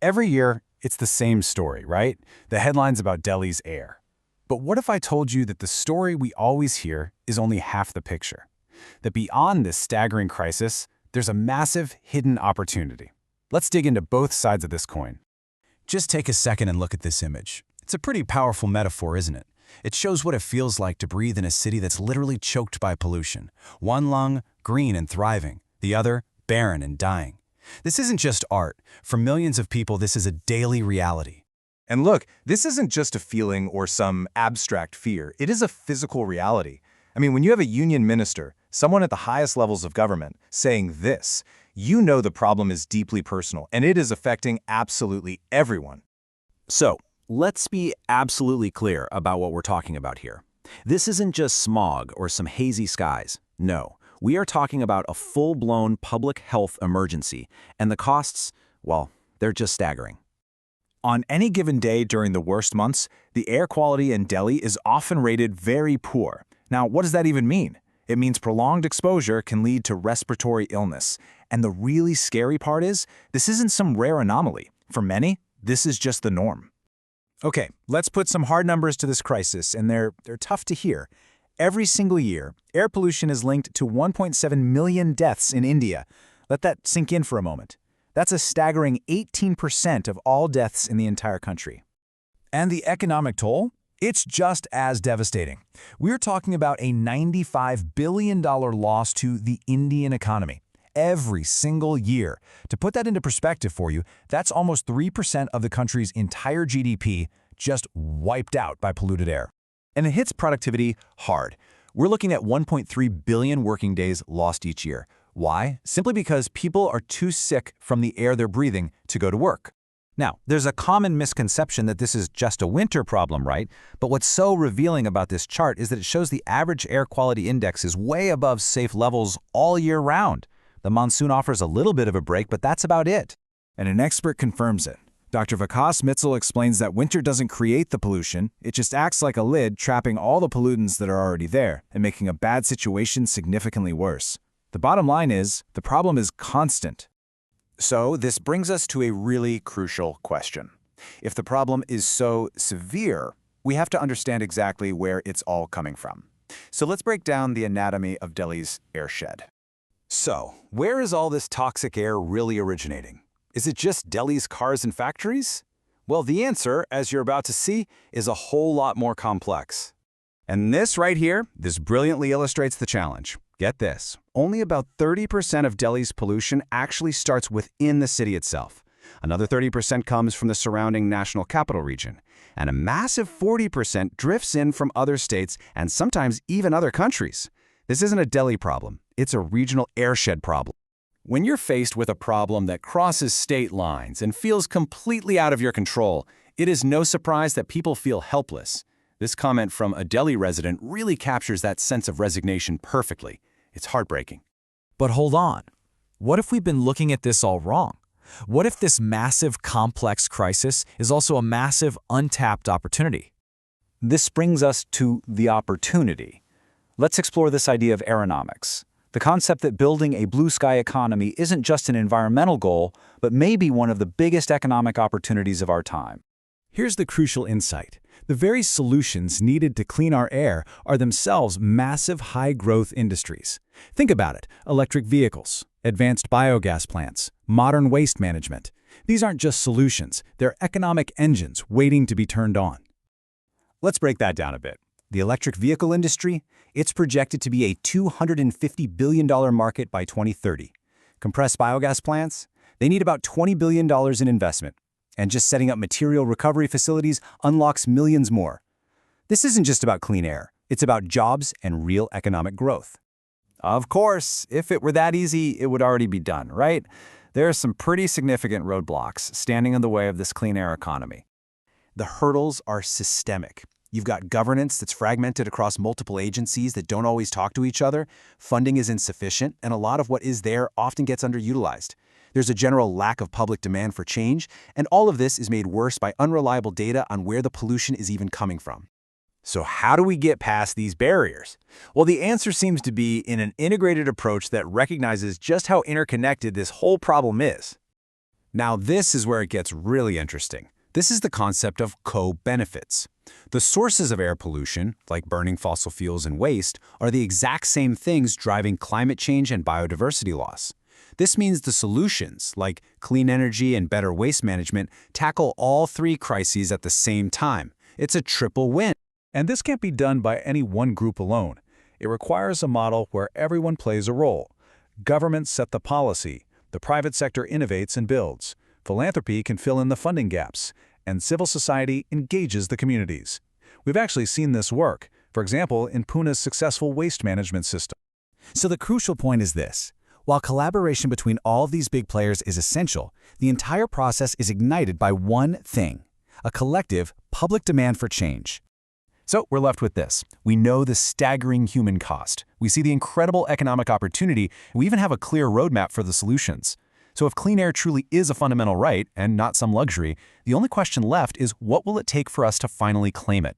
Every year, it's the same story, right? The headlines about Delhi's air. But what if I told you that the story we always hear is only half the picture? That beyond this staggering crisis, there's a massive hidden opportunity. Let's dig into both sides of this coin. Just take a second and look at this image. It's a pretty powerful metaphor, isn't it? It shows what it feels like to breathe in a city that's literally choked by pollution. One lung, green and thriving. The other, barren and dying. This isn't just art. For millions of people, this is a daily reality. And look, this isn't just a feeling or some abstract fear. It is a physical reality. I mean, when you have a union minister, someone at the highest levels of government, saying this, you know the problem is deeply personal, and it is affecting absolutely everyone. So, let's be absolutely clear about what we're talking about here. This isn't just smog or some hazy skies. No, we are talking about a full-blown public health emergency, and the costs, well, they're just staggering. On any given day during the worst months, the air quality in Delhi is often rated very poor. Now, what does that even mean? It means prolonged exposure can lead to respiratory illness. And the really scary part is, this isn't some rare anomaly. For many, this is just the norm. Okay, let's put some hard numbers to this crisis, and they're tough to hear. Every single year, air pollution is linked to 1.7 million deaths in India. Let that sink in for a moment. That's a staggering 18% of all deaths in the entire country. And the economic toll? It's just as devastating. We're talking about a $95 billion loss to the Indian economy every single year. To put that into perspective for you, that's almost 3% of the country's entire GDP just wiped out by polluted air. And it hits productivity hard. We're looking at 1.3 billion working days lost each year. Why? Simply because people are too sick from the air they're breathing to go to work. Now, there's a common misconception that this is just a winter problem, right? But what's so revealing about this chart is that it shows the average air quality index is way above safe levels all year round. The monsoon offers a little bit of a break, but that's about it. And an expert confirms it. Dr. Vikas Mittal explains that winter doesn't create the pollution, it just acts like a lid, trapping all the pollutants that are already there and making a bad situation significantly worse. The bottom line is, the problem is constant. So this brings us to a really crucial question. If the problem is so severe, we have to understand exactly where it's all coming from. So let's break down the anatomy of Delhi's airshed. So, where is all this toxic air really originating? Is it just Delhi's cars and factories? Well, the answer, as you're about to see, is a whole lot more complex. And this right here, this brilliantly illustrates the challenge. Get this, only about 30% of Delhi's pollution actually starts within the city itself. Another 30% comes from the surrounding national capital region. And a massive 40% drifts in from other states and sometimes even other countries. This isn't a Delhi problem, it's a regional airshed problem. When you're faced with a problem that crosses state lines and feels completely out of your control, it is no surprise that people feel helpless. This comment from a Delhi resident really captures that sense of resignation perfectly. It's heartbreaking. But hold on. What if we've been looking at this all wrong? What if this massive, complex crisis is also a massive, untapped opportunity? This brings us to the opportunity. Let's explore this idea of aeronomics. The concept that building a blue sky economy isn't just an environmental goal, but maybe one of the biggest economic opportunities of our time. Here's the crucial insight. The very solutions needed to clean our air are themselves massive high-growth industries. Think about it, electric vehicles, advanced biogas plants, modern waste management. These aren't just solutions, they're economic engines waiting to be turned on. Let's break that down a bit. The electric vehicle industry, it's projected to be a $250 billion market by 2030. Compressed biogas plants, they need about $20 billion in investment. And just setting up material recovery facilities unlocks millions more. This isn't just about clean air. It's about jobs and real economic growth. Of course, if it were that easy, it would already be done, right? There are some pretty significant roadblocks standing in the way of this clean air economy. The hurdles are systemic. You've got governance that's fragmented across multiple agencies that don't always talk to each other, funding is insufficient, and a lot of what is there often gets underutilized. There's a general lack of public demand for change, and all of this is made worse by unreliable data on where the pollution is even coming from. So how do we get past these barriers? Well, the answer seems to be in an integrated approach that recognizes just how interconnected this whole problem is. Now this is where it gets really interesting. This is the concept of co-benefits. The sources of air pollution, like burning fossil fuels and waste, are the exact same things driving climate change and biodiversity loss. This means the solutions, like clean energy and better waste management, tackle all three crises at the same time. It's a triple win. And this can't be done by any one group alone. It requires a model where everyone plays a role. Governments set the policy, the private sector innovates and builds, philanthropy can fill in the funding gaps, and civil society engages the communities. We've actually seen this work, for example, in Pune's successful waste management system. So the crucial point is this. While collaboration between all of these big players is essential, the entire process is ignited by one thing: a collective, public demand for change. So we're left with this. We know the staggering human cost. We see the incredible economic opportunity. We even have a clear roadmap for the solutions. So if clean air truly is a fundamental right and not some luxury, the only question left is what will it take for us to finally claim it?